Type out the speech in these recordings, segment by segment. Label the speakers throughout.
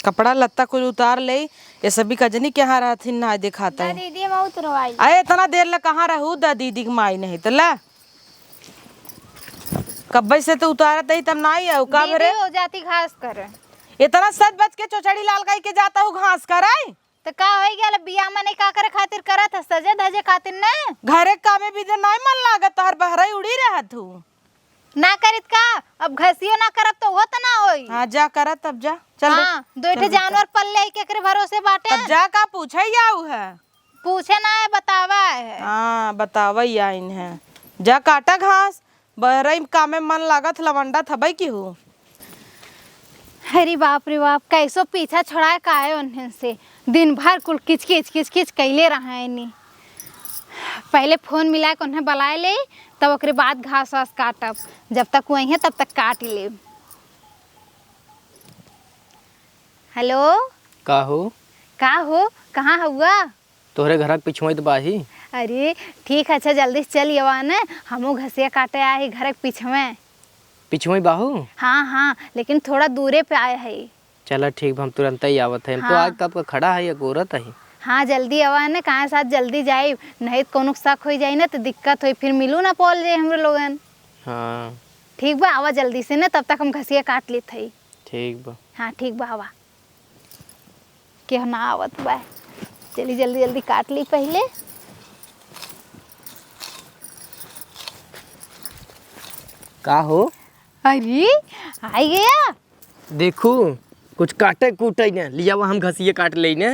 Speaker 1: कपड़ा लत्ता कुछ उतार ले। ये सभी कजनी के यहाँ रहती ना दिखाता है।
Speaker 2: दीदी मैं उतरवाई।
Speaker 1: अरे इतना देर ला कहाँ रहू दा दीदी की माई नहीं तो ला कब्बे से तो उतारत नहीं तब ना ही आऊ का भरे
Speaker 2: हो जाती घास कर।
Speaker 1: इतना सच बच के चौचड़ी लाल गाय के जाता हूँ घास कराई
Speaker 2: तो का हो गया बिया में नहीं का करे खातिर करत है सजे धजे खातिर ना
Speaker 1: घरे कामे भी नहीं मन लागत तोहर बहराई उड़ी रहत हूँ
Speaker 2: ना करित का अब घसियो ना करब तो वो तो ना होई।
Speaker 1: हाँ जा करत तब जा चल
Speaker 2: हाँ दो ठे जानवर पल्ले केकरे भरोसे बाटे
Speaker 1: तब जा का पूछे आऊ है
Speaker 2: पूछे ना है बतावा है।
Speaker 1: हाँ बतावई आइन है जा काटा घास बहराई कामे मन लागत लवंडा थबई की हूँ।
Speaker 2: अरे बाप रे बाप कैसो पीछा छोड़ाए काहे उन्हें से दिन भर कुल किच किच कैले रहा नहीं। पहले फोन मिला के उन्हें बुलाए ले तब ओकरे बाद घास वास काटब जब तक वही है तब तक काट ले। हेलो
Speaker 3: का हो
Speaker 2: कहाँ हुआ
Speaker 3: तोहरे घर के पिछुआ तो बाही।
Speaker 2: अरे ठीक है अच्छा जल्दी से चल यवा न हमू घसिया काटे आए ही घर के पीछे
Speaker 3: पिछुआ बाहू।
Speaker 2: हाँ लेकिन थोड़ा दूरे पे आए है।
Speaker 3: चला ठीक हम तुरंत ही आवत है।
Speaker 2: हाँ।
Speaker 3: तो आज कब का खड़ा है या गोरत है।
Speaker 2: हाँ जल्दी आवा न कहाँ साथ जल्दी जाए नहीं तो कोनो शक हो जाए ना तो दिक्कत हो फिर मिलू ना पॉल जाए हमरे लोगन।
Speaker 3: हाँ
Speaker 2: ठीक बा आवा जल्दी से ना तब तक हम घसिया काट लेते है।
Speaker 3: ठीक बा।
Speaker 2: हाँ ठीक बा आवा क्यों ना आवत बा चली जल्दी काट ली पहले।
Speaker 3: का हो
Speaker 2: अरे आई गया
Speaker 3: देखू कुछ काटे कूटे न लिया हम घसिए काट ले न।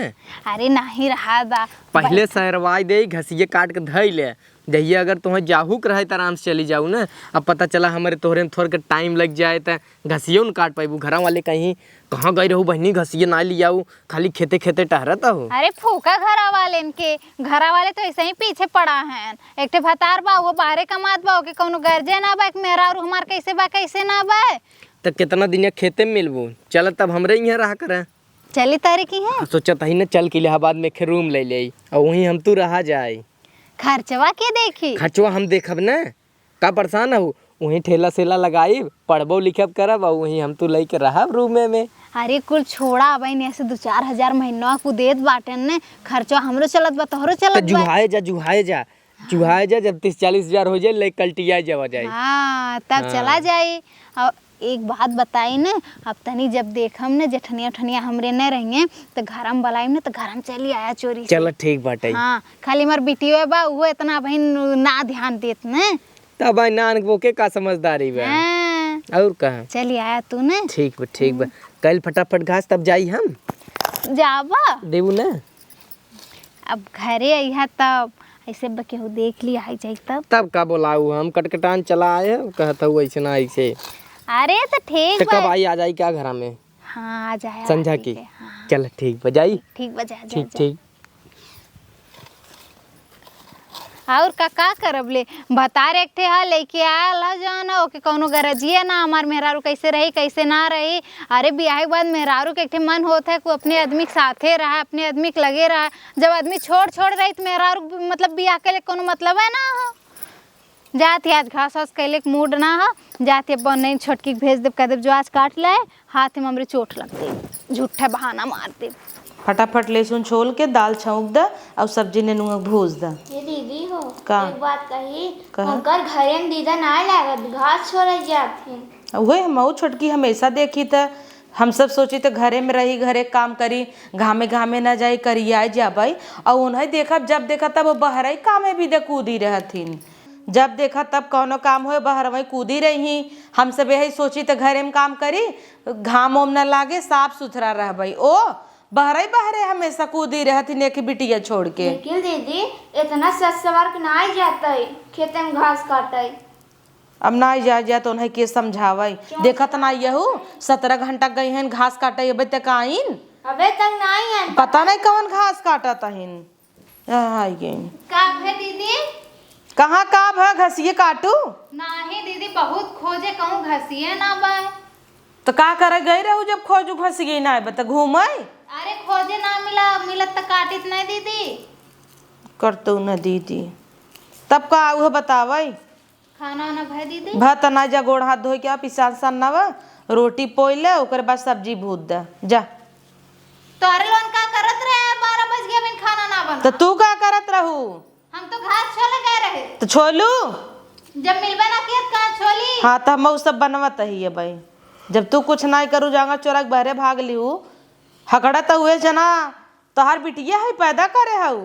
Speaker 2: अरे नहीं रहा दा
Speaker 3: पहले सहरवाई दे घसिए काट के धई ले जहिए अगर तुम्हें जाहू के रहे तो आराम से चली जाऊ ना। अब पता चला हमारे तोहरे में थोड़ा टाइम लग जाए तो घसिए न काट पाबू। घर वाले कहीं कहाँ गई रहू बहनी घसिए ना लियाऊ खाली खेते खेते टहरता हो।
Speaker 2: अरे फूका घरा वाले इनके घरा वाले तो ऐसे ही पीछे पड़ा है। एक ठे भतार बा वो बाहरे कमात बा के कोनो गर्जे ना बा मेरा और हमार कैसे बा कैसे ना बा
Speaker 3: तो कितना दिन खेते में मिलबू। चल तब हमरे यहाँ रहा कर
Speaker 2: चली तारी की है
Speaker 3: सोचत ही न चल के इलाहाबाद में खे रूम ले ले और वहीं हम तू रहा जाए।
Speaker 2: खर्चवा के देखी
Speaker 3: खर्चवा हम देखब न का परेशान हो वहीं ठेला सेला लगाई पढ़बो लिखब करब और वहीं हम तू लेके रहब रूम में।
Speaker 2: अरे कुल छोड़ा अब ऐसे 2-4 हजार महीना को देत बाटे ने खर्चा हमरो चलत बा तोहरो चलत बा।
Speaker 3: जुहाए जा जब 30-40 हजार हो जाए ले कल्टिया जावा जाए।
Speaker 2: हाँ तब चला जाए। और एक बात बताई न अब तनी जब देखम न जेठनिया ठनिया हमरे न रहेंगे तो घर में बुलाइम न तो घर में चली आया चोरी।
Speaker 3: चल ठीक बाटे।
Speaker 2: हाँ खाली मर बिटियो बा वो इतना बहन ना ध्यान देत न
Speaker 3: तब नान वो के का समझदारी बा।
Speaker 2: हाँ।
Speaker 3: और कहा
Speaker 2: चली आया तू न
Speaker 3: ठीक बा कल फटाफट घास तब जाई हम
Speaker 2: जाबा
Speaker 3: देबू न।
Speaker 2: अब घरे आइहा तब ऐसे केहू देख लिया आई जाई
Speaker 3: तब का बोलाऊ हम कटकटान चला आए कहता हूँ ऐसे ना ऐसे।
Speaker 2: अरे तो ठीक
Speaker 3: तो कब आई आ जाई क्या घर में।
Speaker 2: हाँ आ जाए
Speaker 3: संझा की।
Speaker 2: हाँ।
Speaker 3: चल ठीक बजाई
Speaker 2: ठीक बजा
Speaker 3: ठीक
Speaker 2: और का करब ले भतार एक ठे लेके आयल ह जाना ओके कोनो गरजिए ना हमार मेहरारू कैसे रही कैसे ना रही। अरे ब्याह के बाद मेहरारू के एक ठे मन होता है कि अपने आदमी के साथे रहा अपने आदमी के लगे रहा। जब आदमी छोड़ रही तो मेहरारू मतलब ब्याह के लिए कोनो मतलब है ना हो। जाती आज घास वास कैले के मूड ना हो जाती नहीं छोटकी भेज देव कह देव जो आज काट लाए हाथ में हमरे चोट लग दे झूठा बहाना मार दे।
Speaker 1: फटाफट लहसुन छोल के दाल छौंक द और सब्जी ने नुआ भूज द।
Speaker 4: ये दीदी हो
Speaker 1: का
Speaker 4: एक बात कही
Speaker 1: कहा?
Speaker 4: उनकर घरे में दीदा ना लागत घास छोड़ जाती
Speaker 1: वही मऊ छोटकी हमेशा देखी त हम सब सोची तो घरे में रही घरे काम करी घामे ना जाई करिया जाबई और उन्हें देखा जब देखा तब बहरई कामे भी दे कूदी रहथिन। जब देखा तब कौनो काम हो बाहर वही कूदी रही। हम सब यही सोची तो घरे में काम करी घाम ओम न लागे साफ सुथरा रहबई ओ बहरे हमेशा कूदी रहती एक बिटिया छोड़ के।
Speaker 4: लेकिन दीदी इतना सच सवार के ना जाता है खेते में घास काटे।
Speaker 1: अब ना जा तो उन्हें के समझावई देखत ना यहू 17 घंटा गई हैं घास काटे अबे तक आइन
Speaker 4: अबे तक नहीं है
Speaker 1: पता नहीं कौन घास काटा तहिन।
Speaker 2: का है दीदी
Speaker 1: कहाँ काब है घसिए काटू
Speaker 2: नाही दीदी बहुत खोजे कहूँ घसिए ना बा
Speaker 1: तो का करे गई रहू जब खोजू घसिए ना बता घूम
Speaker 2: अरे खोजे ना मिलत तो काटित नहीं दीदी
Speaker 1: करतू न दीदी तब का वह बतावई
Speaker 2: खाना वाना भाई दीदी
Speaker 1: भात ना जा गोड़ हाथ धोई के पिसान सन्नावा रोटी पोई ले ओकर बाद सब्जी भूत द जा
Speaker 2: तोरे लोन का करत रहे 12 बज गए अभी खाना ना बना।
Speaker 1: तो तू का करत रहू?
Speaker 2: हम तो घास छोले गए रहे।
Speaker 1: तो छोलू
Speaker 2: जब मिलबे ना किया कहाँ छोली।
Speaker 1: हाँ तो हम सब बनवत ही है भाई। जब तू कुछ नहीं करू जांगा चोरा के बहरे भाग लिहू हकड़ा तो हुए जना तोहार बिटिया है पैदा करे हऊ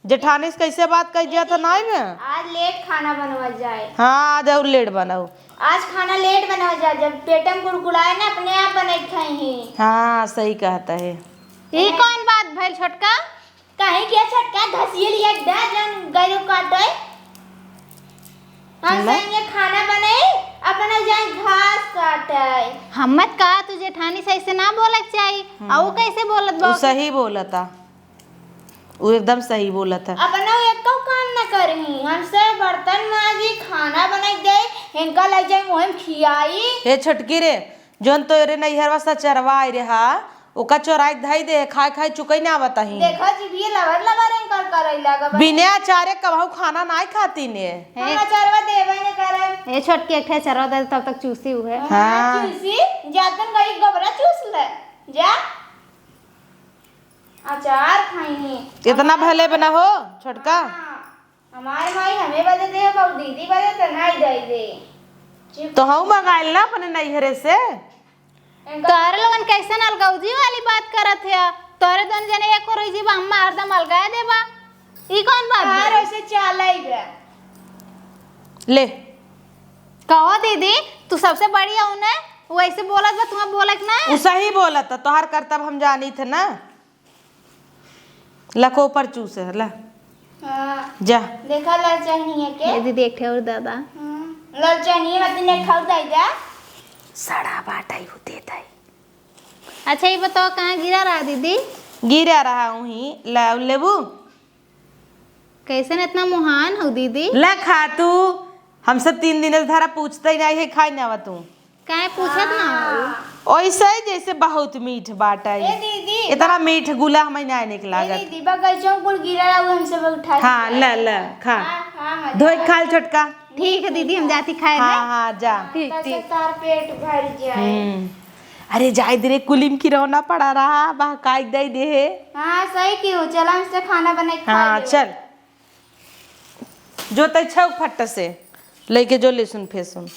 Speaker 1: जेठानी से कैसे बात कर दिया तो नहीं में।
Speaker 4: आज लेट खाना बनवा जाए।
Speaker 1: हाँ आज और लेट बनाऊ।
Speaker 4: आज खाना लेट बनवा जाए जब पेटम कुड़कुड़ाए ना अपने आप बना खाई ही।
Speaker 1: हाँ सही कहता है।
Speaker 2: ये कौन बात भइल छोटका?
Speaker 4: कहीं क्या छटका घसिए लिया जन गैरो काटे। हम संगे खाना बनाए अपना जाए घास काटे।
Speaker 2: हमत कहा तू जेठानी से ऐसे ना बोलक चाहिए। और वो कैसे बोलत
Speaker 1: वो
Speaker 2: बा?
Speaker 1: सही बोला था, वो एकदम सही बोला था।
Speaker 4: अपना एको काम न करही हमसे बर्तन माजी खाना बनाई दे इनका लग जाए मुहिम खियाई।
Speaker 1: हे छोटकी रे जोन तो रे नैहरवा सा चरवा आई रे हा ओका चोराई धाई दे खाए खाए चुकई ना बताही।
Speaker 4: देखो जीभिए लवर लवर इनकर करई लगा
Speaker 1: बिना अचारे कबहू खाना नहीं खाती ने।
Speaker 4: हम अचारवा देबे न करे।
Speaker 2: ये छोटकी एक ठे चरवा दे तब तक चूसी हुए।
Speaker 1: हाँ।
Speaker 4: चूसी जातन गई गोबरा चूस ले जा अचार खाई।
Speaker 1: इतना भले बना हो छोटका।
Speaker 4: हमारे भाई हमें बजे दे बहु दीदी बजे तो नहीं दे दे।
Speaker 1: तो हम मंगाइल ना अपने नैहरे से।
Speaker 2: तोरे लोगन कैसे अलगौजी वाली बात करत है? तोरे दोन जने एक और जी हम हरदम अलगाए देबा। ई कौन बात
Speaker 4: यार
Speaker 2: है?
Speaker 4: ऐसे चलेगा
Speaker 1: ले
Speaker 2: कहो दीदी तू सबसे बड़ी है उन्हें वो ऐसे बोलत बा तुम्हें बोलक ना।
Speaker 1: वो सही बोला था तोहार कर्तव्य हम जानी थे ना। लको ऊपर चूस है ला
Speaker 4: हां
Speaker 1: जा।
Speaker 4: देखा ललचनी है के
Speaker 2: ये दीदी एक ठे और दादा
Speaker 4: ललचनी मत ने खाऊ दे जा
Speaker 1: सड़ा बाटाई होते थे।
Speaker 2: अच्छा ये बताओ कहाँ गिरा रहा दीदी?
Speaker 1: गिरा रहा हूँ ही लेबू
Speaker 2: कैसे न इतना मुहान हो दीदी?
Speaker 1: ला खा तू। हम सब 3 दिन से धारा पूछते ही नहीं है खाई ना तू
Speaker 2: काहे पूछत ना हो?
Speaker 1: ऐसा ही जैसे बहुत मीठ बाटाई।
Speaker 4: ए दीदी
Speaker 1: इतना मीठ गुला हमें नहीं निक लागत।
Speaker 4: दीदी बगल चौकुल गिरा रहा हम सब उठा।
Speaker 1: हाँ ला ला खा
Speaker 4: हां
Speaker 1: धोई खाल छोटका।
Speaker 2: ठीक है दीदी हम जाती खाए
Speaker 1: हाँ
Speaker 2: ना।
Speaker 1: हाँ जा।
Speaker 2: ठीक ठीक।
Speaker 4: तार पेट भर जाए।
Speaker 1: अरे जाए दे कुलिम की रोना पड़ा रहा बहकाई दे दे।
Speaker 4: हां सही क्यों चल हमसे खाना बना खा
Speaker 1: हाँ चल जो तय छौ फट से लेके जो ले सुन फेसुन।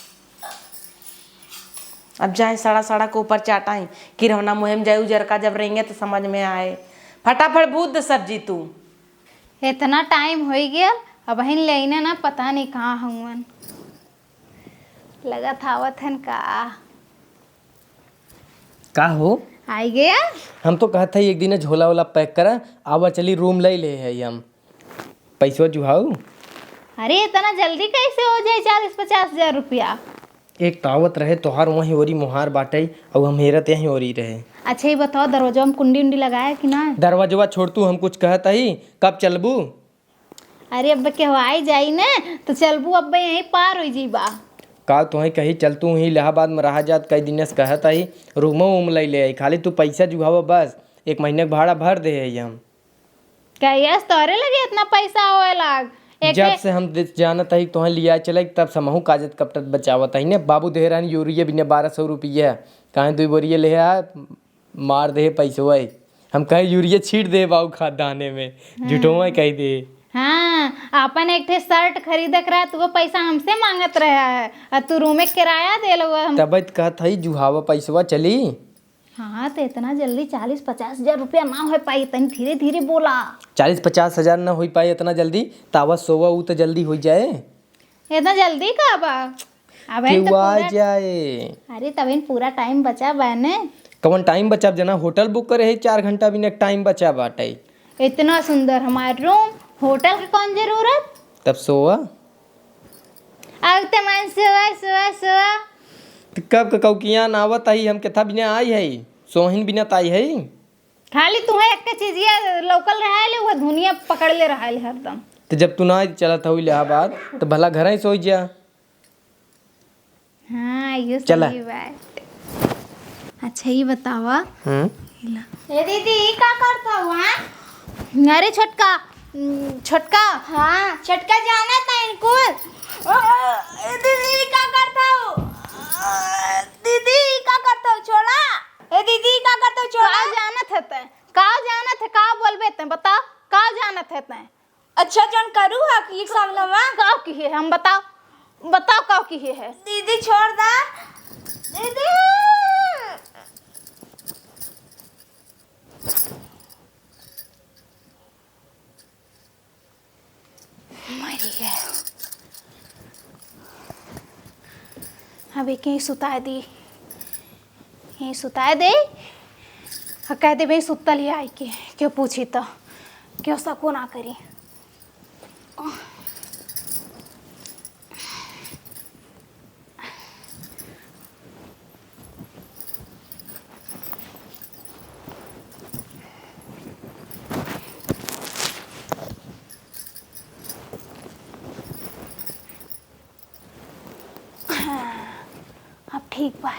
Speaker 1: अब जाए सड़ा सड़ा के ऊपर चाटाई किरौना मुहिम जाए उजर का जब रहेंगे तो समझ में आए। फटाफट बूद दे सब्जी तू।
Speaker 2: इतना टाइम हो गया अब हिन लेने ना पता नहीं कहाँ हुवन लगा था आवत हन
Speaker 3: का हो
Speaker 2: आई गया।
Speaker 3: हम तो कहते एक दिन झोला वाला पैक करा आवा चली रूम ले ले है हम पैसवा जुहाऊ।
Speaker 2: अरे इतना जल्दी कैसे हो जाए 40-50 हजार रुपया?
Speaker 3: एक तावत रहे तोहार वहीं ओरी मुहार बाटई और हम हेरत यहीं ओरी रहे।
Speaker 2: अच्छा ये बताओ दरवाजा में कुंडी उंडी लगाया कि ना?
Speaker 3: दरवाजवा छोड़ तू हम कुछ कहत ही कब चलबू?
Speaker 2: अरे अब के आई जाई ना तो चलबू अब यहीं पार हो जीबा।
Speaker 3: का तुही कही चल तू ही इलाहाबाद में रहा जात कई दिन से कहत ही रूम उम ले ले खाली तू पैसा जुहावा बस 1 महीने का भाड़ा भर दे है हम।
Speaker 2: क्या यस तोरे लगे इतना पैसा होए लाग?
Speaker 3: जब से हम जानत ही तुहे लिया चले तब समहू काजत कपटत बचावत ही ने बाबू दे रहन यूरिया बिने 1200 रुपया कहे 2 बोरिया ले आ मार दे पैसवा। हम कहे यूरिया छीट दे बाबू खाद दाने में झूठों कह दे।
Speaker 2: हाँ अपन एक ठे शर्ट खरीदक रहा तो वो पैसा हमसे मांगत रहा है और तू रूम में किराया दे लो हम।
Speaker 3: तब कहत ही जुहावा पैसवा चली।
Speaker 2: हाँ तो इतना जल्दी 40-50 हजार रुपया ना हो पाई तनी धीरे धीरे बोला।
Speaker 3: 40-50 हजार ना हो पाए इतना जल्दी तावा सोवा ऊ तो जल्दी हो जाए।
Speaker 2: इतना जल्दी कब? अब
Speaker 3: क्यों आ जाए?
Speaker 2: अरे तब पूरा टाइम बचा बहने।
Speaker 3: कौन टाइम बचा जना होटल बुक करे है 4 घंटा भी टाइम बचा बाटे।
Speaker 2: इतना सुंदर हमारा रूम होटल की कौन जरूरत?
Speaker 3: तब सोवा
Speaker 2: अब तो मन सोआ
Speaker 3: तो कब कौकिया नावत आई हम केथा बिना आई है सोहिन बिना ताई है।
Speaker 2: खाली तुम्हें एक चीज ये लोकल रहा है वो दुनिया पकड़ ले रहा है हरदम।
Speaker 3: तो जब तू ना चलत हो इलाहाबाद तो भला घर ही सो जा।
Speaker 2: हाँ ये
Speaker 3: चला।
Speaker 2: सही बात। अच्छा ये बतावा
Speaker 4: ए दीदी का करता हुआ?
Speaker 2: अरे छोटका छोटका
Speaker 4: हाँ छटका जाना था इनको। दीदी का करता हूँ? दीदी का करता हूँ छोड़ा। ए दीदी का करता हूँ छोड़ा?
Speaker 2: का जानत हते का
Speaker 4: अच्छा जन करू हा कि सामने में
Speaker 2: का की है हम बताओ बताओ का की है
Speaker 4: दीदी छोड़ दा दीदी
Speaker 2: मरी है अब एक यहीं सुता दी यहीं सुता दे कह दे भाई सुतल ही आई के क्यों पूछी तो क्यों सको ना करी अब ठीक बा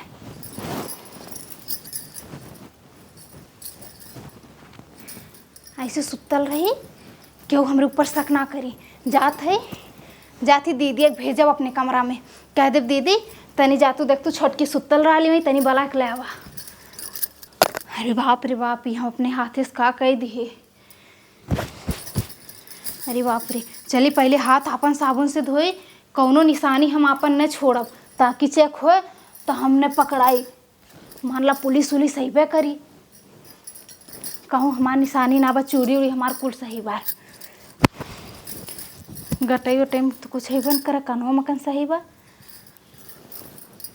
Speaker 2: ऐसे सुतल रही क्यों हमरे ऊपर शक ना करी जाती दीदी एक भेजब अपने कमरा में कह देव दीदी तनी जातू देख तू छोटकी सुतल रही वही तनी बला के ले आवा रे बाप ये हम अपने हाथे से का कह दिए अरे बाप रे चली पहले हाथ अपन साबुन से धोए कौनो निशानी हम अपन न छोड़ब ताकि चेक हो तो हमने पकड़ाई मान ला पुलिस उलिस सही बे करी कहूँ हमार निशानी ना बा चूड़ी उड़ी हमार कुल सही बा गटई उटई में तो कुछ है बन करे कन्हो मकन सही बा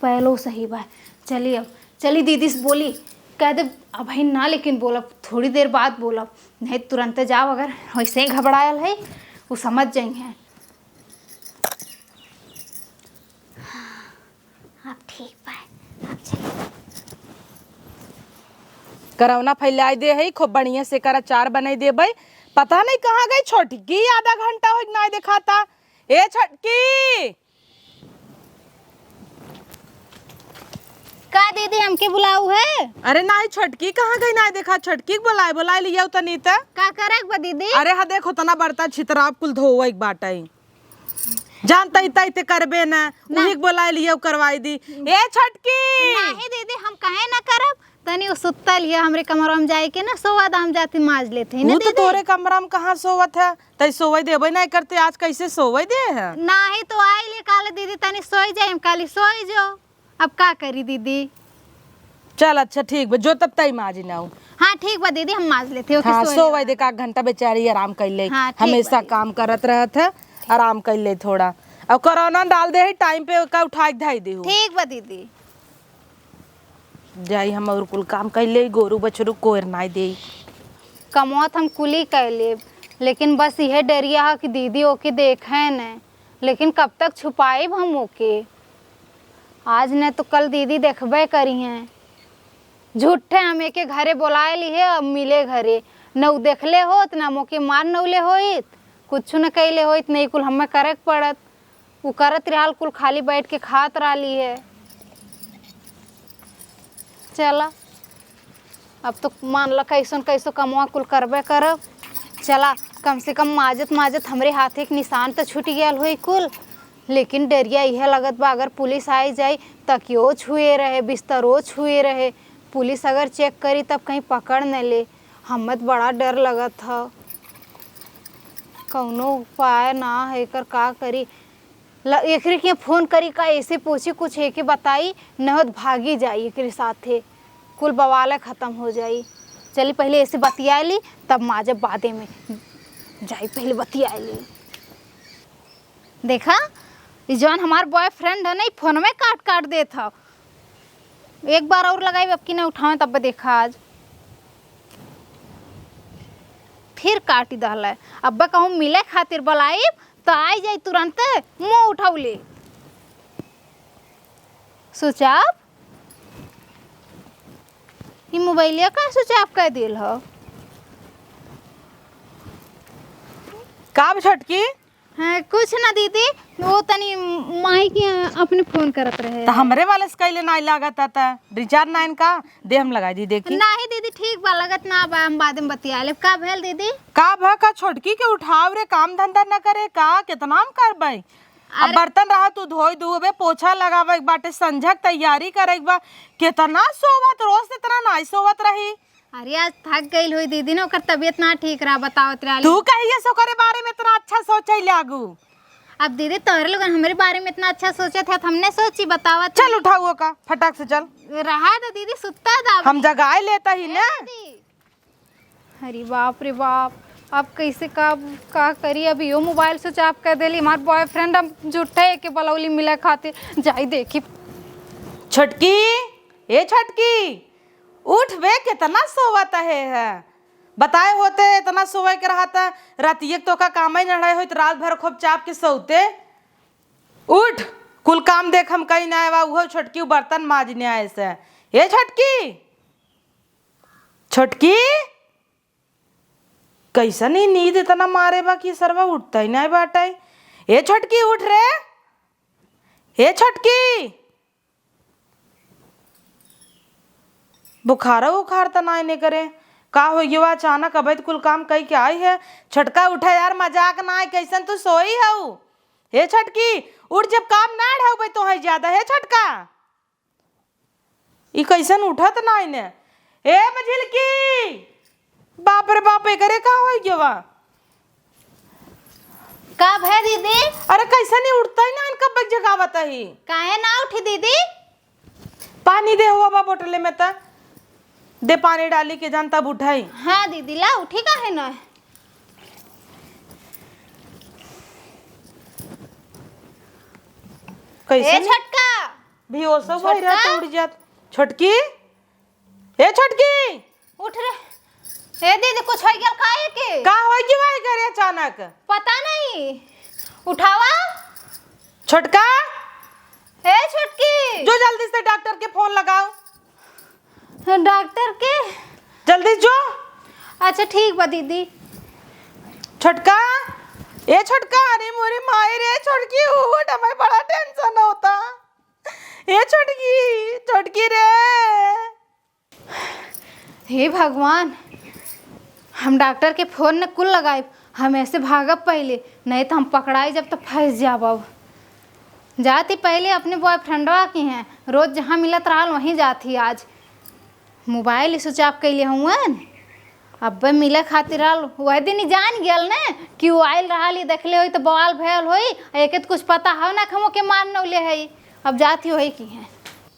Speaker 2: पहलो सही बा चली अब चली दीदी से बोली कह दे अब ही ना लेकिन बोलब थोड़ी देर बाद बोलब नहीं तुरंत जाओ अगर वैसे ही घबरायल है वो समझ जाएंगे अब ठीक बा अब चलिए
Speaker 1: करौना फैलाई दे है खूब बढ़िया से कर अचार बनाई दे भाई पता नहीं कहाँ गई छोटकी आधा घंटा हो नहीं दिखाता ए छोटकी
Speaker 2: का दीदी हमके बुलाऊ है
Speaker 1: अरे नहीं छोटकी कहाँ गई नहीं देखा छोटकी बुलाए लिया तनी त
Speaker 2: का करे बा दीदी
Speaker 1: अरे हा देखो तना बर्तन छितराब कुल धो एक बाटई जानता ही तैते करबे ना उही बोलाए लिया करवाई दी ए छोटकी
Speaker 2: नहीं दीदी हम कहे ना करब तनी वो सुतल है हमरे कमरा में जाए के ना सोवा दाम जाती माज लेते हैं ना
Speaker 1: वो तो तोरे कमरा में कहाँ सोवत है तई सोवई देबे नहीं करते आज कैसे सोवई दे है
Speaker 2: नहीं तो आई ले काले दीदी तनी सोई जाए हम काली सोई जो अब का करी दीदी
Speaker 1: चल अच्छा ठीक बा जो तब तई माजी ना हूँ
Speaker 2: हाँ ठीक बा दीदी हम माज लेते हो
Speaker 1: हाँ सोवई दे का घंटा बेचारी आराम कर ले
Speaker 2: हाँ, ठीक
Speaker 1: हमेशा
Speaker 2: बा।
Speaker 1: काम करत रहत है आराम कर ले थोड़ा अब कोरोना डाल दे टाइम पे का उठा के धाई दे
Speaker 2: ठीक बा दीदी
Speaker 1: जाई हम और कुल काम कर ले गोरू बछरू कोर नाई दे
Speaker 2: कमौत हम कुली कर ले लेकिन बस यह डरिया है कि दीदी ओके देखे न लेकिन कब तक छुपाए हम ओके आज न तो कल दीदी देखबे करी हैं झूठे हमें के घरे बुलाए ली है अब मिले घरे न उ देखले होत न मोके मार नौले होइत कुछ न कैले होइत नहीं कुल हमें करे पड़त उ करत रहल कुल खाली बैठ के खात रही है चला अब तो मान ला कैसन कैसो कमवा कुल करबे करब चला कम से कम माजत हमरे हाथे के निशान तो छूट गया हुई कुल लेकिन डरिया यह लगत बा अगर पुलिस आई जाए तकियो छुए रहे बिस्तरो छुए रहे पुलिस अगर चेक करी तब कहीं पकड़ न ले हमत बड़ा डर लगत था कौनो उपाय ना है कर का करी एकरे के फोन करी का ऐसे पूछी कुछ है कि बताई नहत भागी जाई एकरे साथे कुल बवाले ख़त्म हो जाई चली पहले ऐसे बतिया ली तब माजब बादे में जाई पहले बतिया ली देखा ये जौन हमार बॉयफ्रेंड है नहीं फोन में काट काट दे था एक बार और लगाई अब की ना उठावे तब देखा आज फिर काटी दहल है अब कहूँ मिले खातिर बुलाई तो आई जाए तुरंत मुँह उठाऊ ले स्विच ऑफ ये मोबाइलिया का स्विच ऑफ कर दिल हो
Speaker 1: का छटकी
Speaker 2: हाँ कुछ ना दीदी वो तनी माई के अपने फोन करत रहे
Speaker 1: तो हमरे वाले से कैले नहीं लागत था रिचार्ज नाइन का दे हम लगा दी देखी
Speaker 2: नहीं दीदी ठीक बा लगत ना बा हम बाद में बतिया ले का भेल दीदी
Speaker 1: का भा का छोटकी के उठाव रे काम धंधा न करे का कितना हम करबई अब बर्तन रहा तू धोई दुबे पोछा लगावे बाटे संझक तैयारी करे बा कितना सोवत रोज इतना नहीं सोवत रही
Speaker 2: अरे आज थक गई हुई दीदी ने, ओकर तबीयत ना ठीक रहा, बताओ तेरा।
Speaker 1: तू कहिए सो करे बारे में इतना अच्छा सोचे लागू।
Speaker 2: अब दीदी तोहरे लोग हमारे बारे में इतना अच्छा सोचे थे तो हमने सोची, बतावा।
Speaker 1: चल उठाओ का फटाक से चल।
Speaker 2: रहा तो दीदी सुता था
Speaker 1: हम जगाए लेता ही ना।
Speaker 2: अरे बाप रे बाप, अब कैसे का करी। अभी यो मोबाइल स्विच ऑफ कर देली। हमार बॉयफ्रेंड हम झूठे के बलौली मिले खातिर जाई देखी।
Speaker 1: छटकी, ए छटकी उठ बे, कितना सोवत है बताए होते इतना सोवे के रहा था। रातिये तो का काम ही नढ़ाए हो तो रात भर खूब चाप के सोते। उठ, कुल काम देख हम कहीं ना आए। वो छटकी बर्तन माजने आए से। ए छटकी, छटकी कैसन ही नींद इतना मारे बा कि सरवा उठता ही नहीं बाटा। ए छटकी उठ रे, ए छटकी बुखारा उखार तो ना नहीं करे। का हो गया अचानक? अबैत कुल काम कई के आई है। छटका उठा यार, मजाक ना है। कैसन तू सोई हऊ? हे छटकी उठ, जब काम ना ढाऊ भाई तो है ज्यादा। हे छटका ई कैसन उठत ना ने। ए मझिलकी, बाप रे बाप, एकरे का हो गया?
Speaker 2: कब है दीदी?
Speaker 1: अरे कैसन ही उठता ही ना, कब तक जगावत ही।
Speaker 2: काहे ना उठी दीदी?
Speaker 1: पानी दे हुआ बा बोतले में त दे, पानी डाली के जान तब उठाई।
Speaker 2: हाँ दीदी ला उठी काहे ना।
Speaker 1: कैसे
Speaker 2: छटका
Speaker 1: भी वो सब वही रहता उड़ जात। छटकी, ए छटकी
Speaker 2: उठ रे। ए दीदी कुछ हो गया काहे के?
Speaker 1: का हो गई भाई करे अचानक?
Speaker 2: पता नहीं, उठावा।
Speaker 1: छटका,
Speaker 2: ए छटकी
Speaker 1: जो जल्दी से डॉक्टर के फोन लगाओ।
Speaker 2: डॉक्टर के?
Speaker 1: जल्दी जो।
Speaker 2: अच्छा ठीक बा दीदी।
Speaker 1: छटका, ए छटका, अरे मोरी माई रे छटकी उठ, हमें बड़ा टेंशन होता। ए छटकी, छटकी रे।
Speaker 2: हे भगवान, हम डॉक्टर के फोन ने कुल लगाए। हम ऐसे भागब पहले, नहीं तो हम पकड़ाई जब तो फंस जाब। अब जाती पहले अपने बॉयफ्रेंडवा की हैं, रोज जहाँ मिलत रहा वहीं जाती। आज मोबाइल स्विच ऑफ कैले हुआ, अब मिले खातिर आल। वह दिन ही जान गल ने कि वो आयल रहा देखले हो तो बवाल भयल हो। एक तो कुछ पता हो ना हमो के मार नौले है। अब जाती हो की है।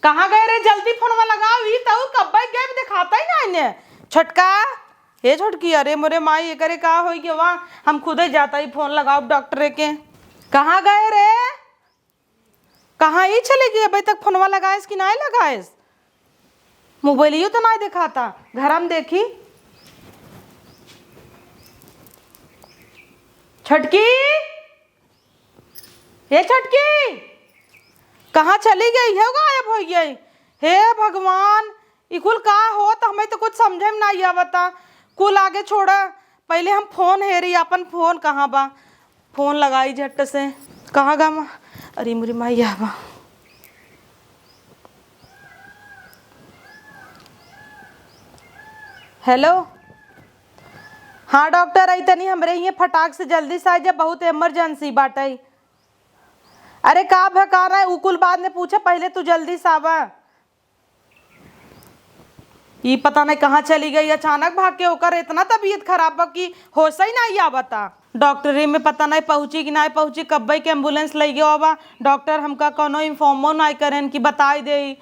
Speaker 1: कहाँ गए रे? जल्दी फोन लगाओ। ई तो कब गए दिखाता ही ना इन्हें। छटका, ए छटकी, अरे मोरे माई करे का हो गया? वहाँ हम खुद ही जाता ही फोन लगाओ डॉक्टर के। कहाँ गए रे? कहाँ ही चले गए? अभी तक फोनवा लगाएस कि नहीं लगाएस? मोबाइलियो तो नहीं दिखाता। घर हम देखी। छटकी, ये छटकी कहाँ चली गई है? गायब हो गई। हे भगवान, इकुल का हो तो हमें तो कुछ समझे में नहीं आवता। कुल आगे छोड़ा, पहले हम फोन हेरी। अपन फोन कहाँ बा? फोन लगाई झट से। कहाँ गा माँ? अरे मुरी माई बा। हेलो, हाँ डॉक्टर आई तनी हमरे ये फटाक से जल्दी से आ जा, बहुत इमरजेंसी बाटे। अरे का भकार है? उकुल बाद ने पूछा, पहले तू जल्दी से आवा। ये पता नहीं कहाँ चली गई, अचानक भाग के होकर इतना तबीयत खराब कि होश ही नहीं आवता। डॉक्टरी में पता नहीं पहुंची कि नहीं पहुंची, कब के एम्बुलेंस ले गया होगा। डॉक्टर हमका कोनो इन्फॉर्मो नहीं करें कि बताई दे।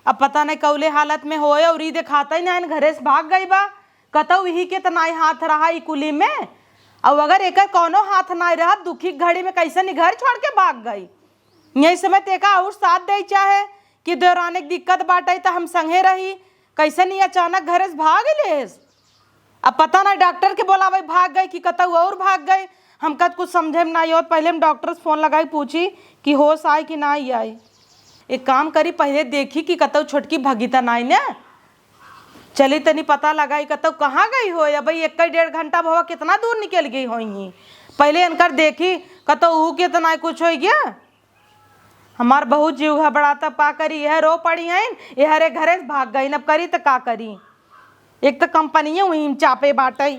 Speaker 1: अब पता नहीं कौले हालत में होए और ई दिखाता ही नहीं, घरे से भाग गई बा। कतौ यही के तना हाथ रहा ई कुली में। अब अगर एक कोनो हाथ नहीं रहा, दुखी घड़ी में कैसे नहीं घर छोड़ के भाग गई। यही समय तेका और साथ दे चाहे कि दौरान एक दिक्कत बाटे तो हम संगे रही, कैसे नहीं अचानक घरे से भाग लेस। अब पता नहीं डॉक्टर के बोलावे भाग गए कि कतौ और भाग गए। हम कद कुछ समझे में नहीं होत। पहले हम डॉक्टर से फोन लगाई पूछी कि होश आई कि नहीं आई। एक काम करी, पहले देखी कि कतौ छोटकी भगीता नहीं ने। चली तनी पता लगाई कतौ कहाँ गई हो। या भाई 1-1.5 घंटा भवा कितना दूर निकल गई होई। पहले इनकर देखी कतौ ऊ के तो नहीं कुछ हो गया। हमार बहुत जीव घबराता, पा करी यह रो पड़ी है, ये हरे घरे से भाग गई। अब करी तो का करी? एक तो कंपनी वहीं चापे बाटे।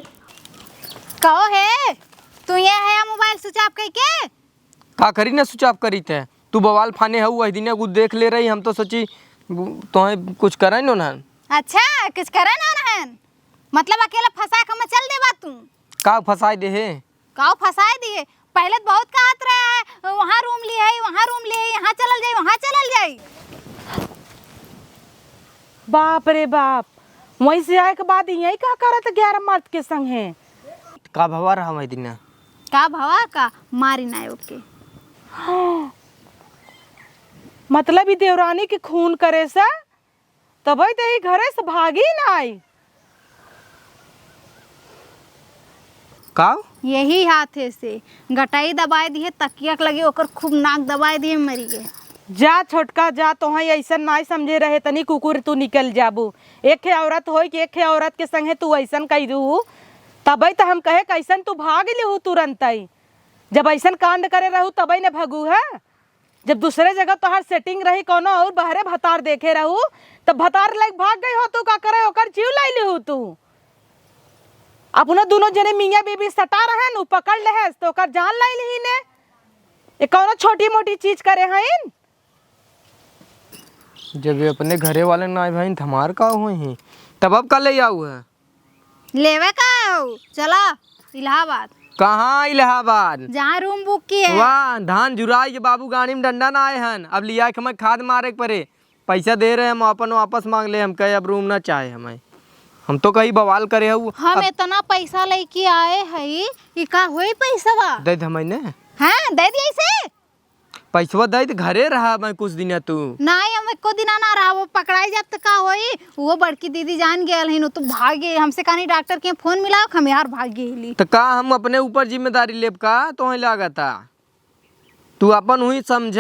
Speaker 2: कहो है तू ये है मोबाइल स्विच ऑफ कई के?
Speaker 3: का करी ना स्विच ऑफ करी थे? तू बवाल फाने हऊ वही दिन कुछ देख ले रही। हम तो सोची तो कुछ करे नो ना।
Speaker 2: अच्छा कुछ करे ना है। मतलब अकेला फंसा के मैं चल देवा तू
Speaker 3: का फंसाई दे है?
Speaker 2: काव फंसाए दिए। पहले तो बहुत कहत रहे है वहाँ रूम लिए है, वहाँ रूम लिए है, यहाँ चलल जाई, वहाँ चलल जाई।
Speaker 1: बाप रे बाप, वहीं से आए के बाद यही का करत 11 मर्द के संग है।
Speaker 3: का भवा रहा मैं दिन
Speaker 2: का भवा का मारी ना ओके।
Speaker 1: मतलब ई देवरानी के खून करे से तब तो ही घरे से भागी ना आई।
Speaker 3: का
Speaker 2: यही हाथे से गटाई दबाए दिए, तकिया के लगे ओकर खूब नाक दबाए दिए, मरी गए।
Speaker 1: जा छोटका जा, तो ऐसा नहीं समझे रहे तनी कुकुर तू निकल जाबू। एक औरत हो कि एक औरत के संगे तू ऐसा कही दू तब तो हम कहे कैसन तू भाग लिहू तुरंत ही। जब ऐसा कांड करे रहू तब न भगू है। जब दूसरे जगह तोहार सेटिंग रही कोनो और बहरे भतार देखे रहू तब भतार लाइक भाग गई हो तू का करे ओकर जीव लाई लिहू तू। अपना दोनों जने मियाँ बीबी सटा रहे न पकड़ ले है तो ओकर जान लाई ली ने। ये कौनो छोटी मोटी चीज करे हैं।
Speaker 3: जब ये अपने घरे वाले ना भाई हमार का हुए हैं तब अब कल ले आऊ है।
Speaker 2: लेवे का हो चला इलाहाबाद।
Speaker 3: कहाँ इलाहाबाद?
Speaker 2: जहाँ रूम बुक किए है।
Speaker 3: वाह धान जुराई के बाबू गाड़ी में डंडा ना आए हन। अब लिया के हमें खाद मारे के परे पैसा दे रहे हम अपन वापस मांग ले। हम कहे अब रूम ना चाहे हमें। हम तो कहीं बवाल करे हूँ।
Speaker 2: हम इतना पैसा लेके आए है ये का होई पैसा
Speaker 3: दे दे मैंने।
Speaker 2: हाँ दे दिए इसे
Speaker 3: पैसवा दे घरे रहा मैं कुछ दिन तू
Speaker 2: नहीं। हम एको दिन ना रहा वो पकड़ाई जब तक का होई। वो बड़की दीदी जान गया है तो भाग गए। हमसे कहानी डॉक्टर के फोन मिला हम यार भाग गई।
Speaker 3: तो का हम अपने ऊपर जिम्मेदारी लेब का तो लागता तू अपन हुई समझ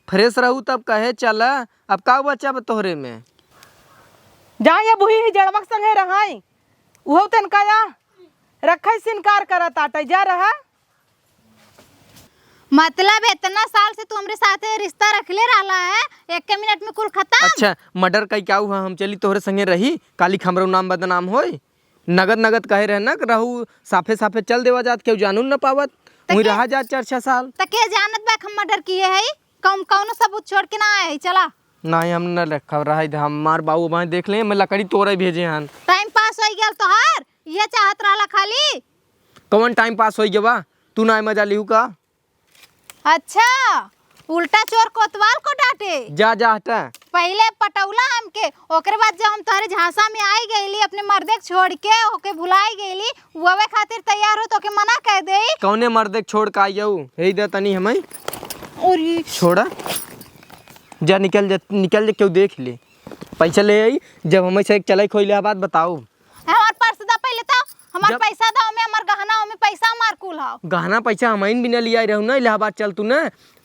Speaker 3: फ्रेश रहू तब कहे चल। अब का बच्चा तोहरे में
Speaker 1: जा या बुही ही जड़मक संगे रहाई वो तनका जा रखे से इनकार करत आटे जा रहा।
Speaker 2: मतलब इतना साल से तू हमरे साथ रिश्ता रखले रहला है, एक के मिनट में कुल खत्म।
Speaker 3: अच्छा मर्डर कई क्या हुआ? हम चली तोहरे संगे रही काली खमरो नाम बदनाम होई। नगद नगद कहे रहे ना रहू साफे साफे चल देवा जात क्यों जानू न पावत वही रहा जा 4-6 साल
Speaker 2: तक के जानत बा हम मर्डर किए है कौनो सबूत छोड़ के ना आए। चला
Speaker 3: नहीं हम न रखा रहा हमार बाबू भाई देख ले मैं लकड़ी तोड़े भेजे हन।
Speaker 2: टाइम पास हो गया तोहार ये चाहत रहला खाली।
Speaker 3: कौन टाइम पास हो गया बा? तू ना मजा लिहू का?
Speaker 2: अच्छा उल्टा चोर कोतवाल को डांटे।
Speaker 3: जा जा हटा।
Speaker 2: पहले पटौला हमके ओकरे बाद जब हम तोहरे झांसा में आई गईली अपने मर्दे के छोड़ के ओके भुलाई गईली ववे खातिर तैयार हो तो के मना कह दे।
Speaker 3: कौने मर्दे छोड़ का आइयो हे दे तनी हमें
Speaker 2: और
Speaker 3: छोड़ा जा निकल जा क्यों देख ले पैसा ले आई। जब हमें से चले खोइले बात बताओ।
Speaker 2: हमार पर्स दा पहले तो हमार
Speaker 3: जब-
Speaker 2: पैसा दा में हमार गहना में पैसा हमार कुल हाउ।
Speaker 3: गहना पैसा हमाइन भी न लिया रहू ना इलाहाबाद चल तू ना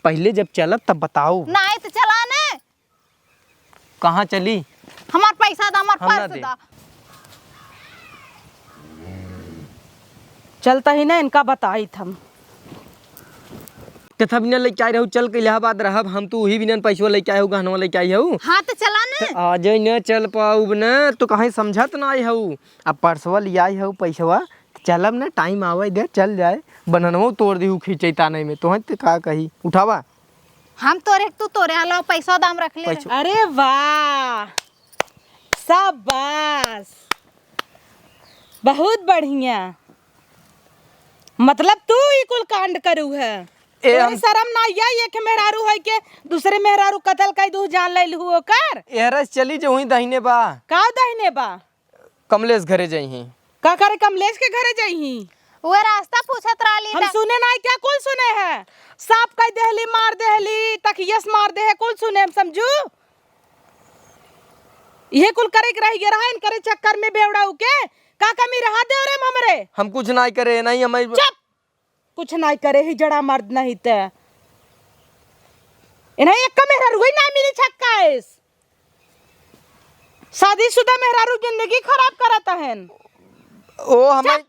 Speaker 3: पहले जब चलब तब बताओ।
Speaker 2: नहीं तो चला ने
Speaker 3: कहाँ चली?
Speaker 2: हमार पैसा दा हमार
Speaker 3: हमरा
Speaker 2: पर्स
Speaker 3: दे।
Speaker 2: दा।
Speaker 1: चलता ही ना इनका बताई थम
Speaker 3: कथा बिना लेके आए रहू चल के इलाहाबाद रहब हम तो वही बिना पैसा लेके आए हो गहनवा लेके आई हूँ।
Speaker 2: हाँ तो चला ने
Speaker 3: आ जाए न चल पाऊ न तो कहीं समझत ना आई हूँ। अब परसवा ले आई हूँ पैसवा चलब ना टाइम आवे दे चल जाए बननवा तोड़ दी खींचे ताने में तो का कही उठावा
Speaker 2: हम तोरे तू तोरे हलो पैसा दाम रख ले।
Speaker 3: पैसा-
Speaker 1: अरे वाह शाबाश बहुत बढ़िया। मतलब तू ही कुल कांड करू है।
Speaker 3: ए
Speaker 1: तोरी शर्म ना या एक मेहरारू है के दूसरे मेहरारू कत्ल कर दू जान ले लहू ओकर।
Speaker 3: एहरस चली जो हुई दहीने बा
Speaker 1: का दहिने बा
Speaker 3: कमलेश घरे जाई
Speaker 1: का करे कमलेश के घरे जाई।
Speaker 2: वो रास्ता पूछत रहली
Speaker 1: हम सुने ना क्या कुल सुने है सांप कह देहली मार देहली तकियस मार दे है कुल सुने हम समझू। ये कुल करे के रह गया इन करे चक्कर में बेवड़ा के का कमी रहा दे रे हमरे।
Speaker 3: हम कुछ नहीं करे नहीं हमें
Speaker 1: चुप कुछ नहीं करे ही जड़ा मर्द नहीं ते इन्हें एक का मेहरारू ही ना मिली छक्काइस। शादीशुदा मेहरारू जिंदगी खराब करता है।
Speaker 3: ओ हमें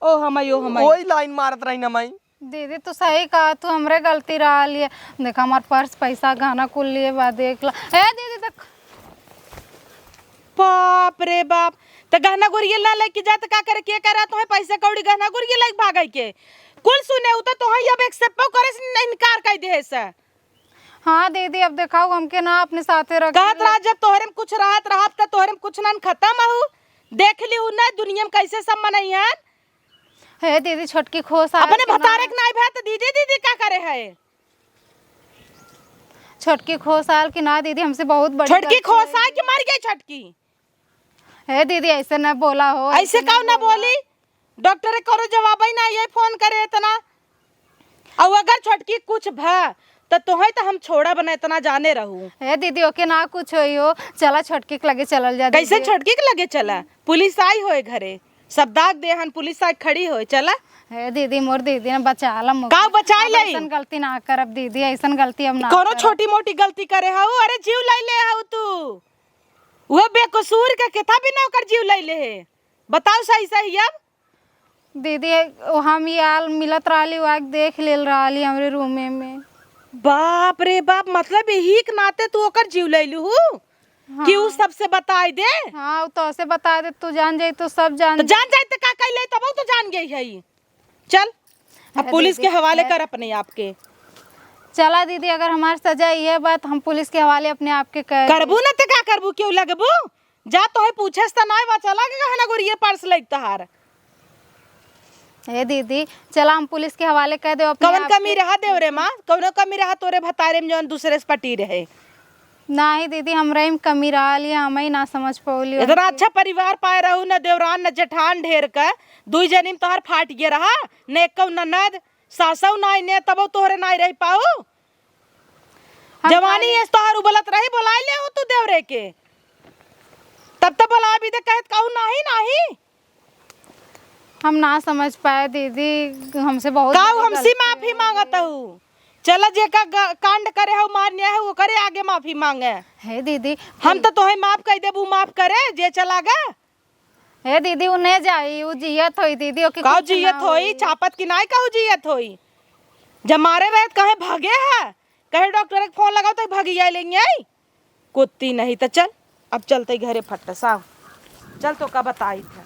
Speaker 1: ओ हमाई
Speaker 3: वही लाइन मारत रही ना मैं।
Speaker 2: दीदी तू सही कहा तू हमरे गलती रहा लिए। देखा हमार पर्स पैसा गहना कुल लिए बा देख ला। ए दीदी देख
Speaker 1: बाप रे बाप तो गहना गुरियल ना लेके जा तो का करे के करा तो पैसा कौड़ी गहना गुरियल लेके भागई के कुल सुने उ तो है अब एक्सेप्ट करे से इनकार कर दे से।
Speaker 2: हाँ दीदी अब दिखाओ हमके ना अपने साथे रख
Speaker 1: कहत रहा जब तोहरे में कुछ राहत रहब त तोहरे में कुछ ना खत्म आहू देख ली हूँ ना दुनिया में कैसे सब मनई है।
Speaker 2: हे दीदी छोटकी खोस आयल
Speaker 1: अपने
Speaker 2: कि ना-
Speaker 1: भतारे के नहीं भै तो दीदी दीदी क्या करे है।
Speaker 2: छोटकी खोस आयल कि ना दीदी, हमसे बहुत बड़ी
Speaker 1: छोटकी
Speaker 2: गलती
Speaker 1: खोसा है कि मर गई छटकी।
Speaker 2: है दीदी, ऐसे न बोला हो।
Speaker 1: ऐसे क्यों ना बोली, डॉक्टर करो जवाब ही ना ये फोन करे इतना। और अगर छोटकी कुछ भ तो तोहे तो हम छोड़ा बना इतना जाने रहू।
Speaker 2: हे दीदी ओके ना कुछ होई हो, चला छोटकी के लगे चलल जा।
Speaker 1: कैसे
Speaker 2: दीदी।
Speaker 1: छोटकी के लगे चला, पुलिस आई होए घरे, सब दाग देहन पुलिस आई खड़ी होए चला।
Speaker 2: हे दीदी मोर दीदी ने बचाला मुझे।
Speaker 1: का बचाए ले?
Speaker 2: ऐसन गलती ना करब दीदी, ऐसन गलती अब ना
Speaker 1: कोनो
Speaker 2: करब।
Speaker 1: छोटी मोटी गलती करे हाउ, अरे जीव लै ले हाउ तू। वो बेकसूर के केथा भी ना ओकर जीव लै ले है। बताओ सही सही अब।
Speaker 2: दीदी हम ये आल मिलत रहली, वहाँ देख लेल रहली हमरे रूमे में।
Speaker 1: बाप रे बाप, मतलब यही के नाते तू ओकर जीव लै लू
Speaker 2: हाँ।
Speaker 1: कि उ सबसे बताई दे।
Speaker 2: हाँ तो ऐसे बता दे, तू जान जाई तो सब जान
Speaker 1: तो जान जाए तो का कैले तब तो जान गई है। चल अब
Speaker 2: है
Speaker 1: पुलिस के
Speaker 2: दीदी,
Speaker 1: हवाले
Speaker 2: है।
Speaker 1: कर अपने आप के।
Speaker 2: चला दीदी, अगर हमारी सजा ये बात हम पुलिस के हवाले अपने आप के कर
Speaker 1: करबू ना तो का करबू, क्यों लगबू। जा तो है पूछे त ना बा, चला के कहना गुरिये पर्स लग तहार।
Speaker 2: हे दीदी चला हम पुलिस के हवाले कर दे अपने
Speaker 1: कौन
Speaker 2: आप
Speaker 1: कमी रहा देव रे माँ, कौनो कमी रहा तोरे भतारे में जौन दूसरे से पटी रहे।
Speaker 2: नहीं दीदी, हमरा में कमी रहली, हम ही ना समझ पौली।
Speaker 1: इतना अच्छा परिवार पाए रहू, न देवरान न जेठान ढेर का, दुई जनी में तोहर फाट गए रहा, न एक ननद सासौ नाई ने तब तोहरे नाई रह पाऊ। जवानी है तोहर उबलत रही, बोला ले हो तू देवरे के, तब तक बोला भी दे कहत कहू नहीं नहीं।
Speaker 2: हम ना समझ पाए दीदी, हमसे बहुत
Speaker 1: काऊ
Speaker 2: बड़ी
Speaker 1: हमसे
Speaker 2: गलती
Speaker 1: माफी मांगत हूँ। चला जे का कांड करे हो मारने है वो करे, आगे माफी मांगे।
Speaker 2: है दीदी।
Speaker 1: हम तो तोहे माफ कर देबू, माफ करे जे चला गा।
Speaker 2: हे दीदी उन्हें जाई, उ जियत होई दीदी, ओके
Speaker 1: काऊ
Speaker 2: कुछ ना
Speaker 1: जियत होई, चापत की नाई काऊ जियत होई। जब मारे रहे कहे भागे है, कहे डॉक्टर के फोन लगाओ तो भागी जाए लेंगे। कुत्ती नहीं तो चल अब चलते घरे फट साव, चल तो का बताई था।